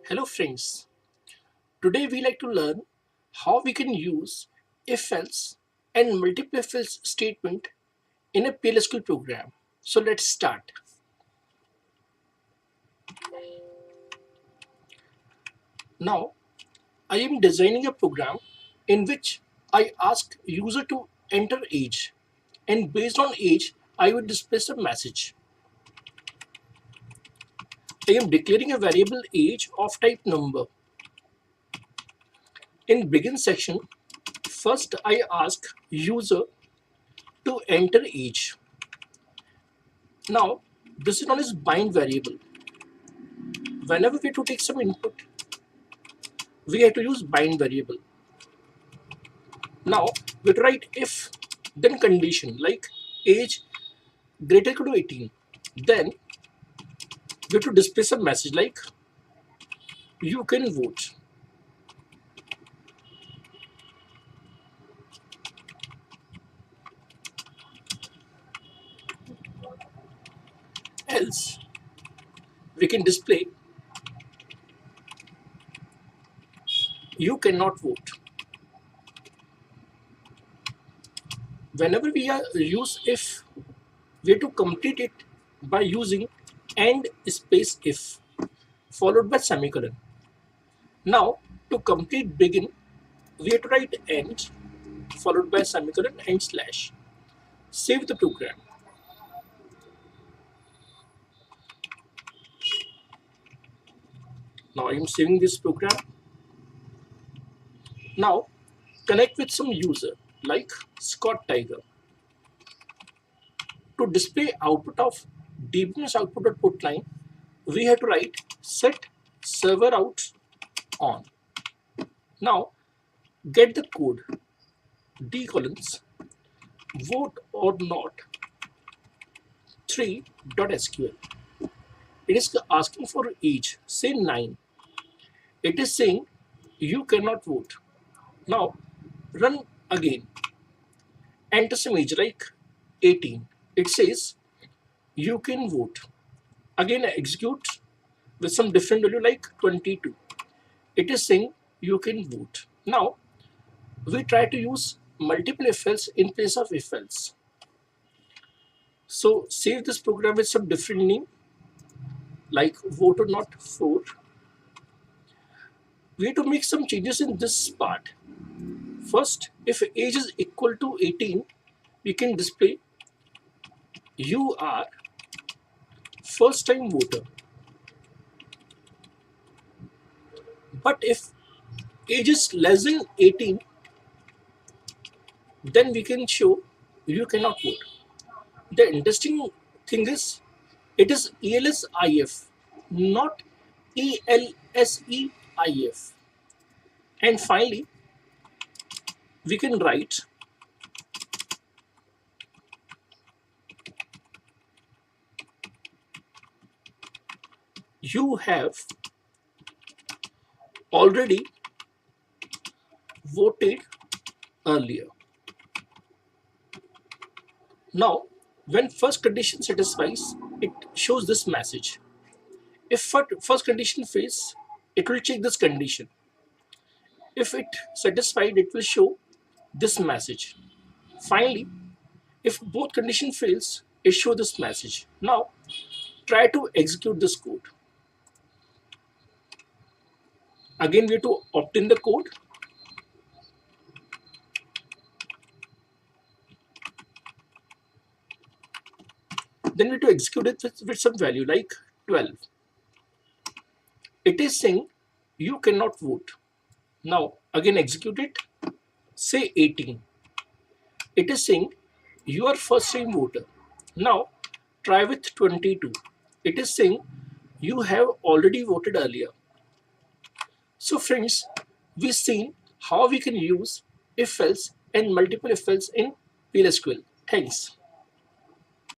Hello friends, today we like to learn how we can use if-else and multiple if-else statement in a PLSQL program. So let's start. Now I am designing a program in which I ask user to enter age, and based on age I will display a message. I am declaring a variable age of type number. In begin section, first I ask user to enter age. Now this is known as bind variable. Whenever we have to take some input, we have to use bind variable. Now we write if then condition like age greater equal to 18. Then we have to display some message like you can vote. Else we can display you cannot vote. Whenever we use if, we have to complete it by using and space if followed by semicolon. Now to complete begin, we have to write end followed by semicolon and slash. Save the program. Now I am saving this program. Now connect with some user like Scott Tiger. To display output of dbms output line, we have to write set server out on. Now get the code d colons vote or not 3.sql. It is asking for age, say 9. It is saying you cannot vote. Now run again. Enter some age like 18. It says you can vote. Again execute with some different value like 22. It is saying you can vote. Now we try to use multiple if-else in place of if-else. So save this program with some different name like vote or not 4. We have to make some changes in this part. First, if age is equal to 18, we can display you are first time voter. But if age is less than 18, then we can show you cannot vote. The interesting thing is it is ELSIF, not ELSEIF. And finally, we can write you have already voted earlier. Now, when first condition satisfies, it shows this message. If first condition fails, it will check this condition. If it satisfied, it will show this message. Finally, if both condition fails, it show this message. Now, try to execute this code. Again, we have to opt in the code. Then we have to execute it with some value like 12. It is saying you cannot vote. Now again execute it, say 18. It is saying you are first time voter. Now try with 22. It is saying you have already voted earlier. So friends, we've seen how we can use if-else and multiple if-else in PLSQL. Thanks.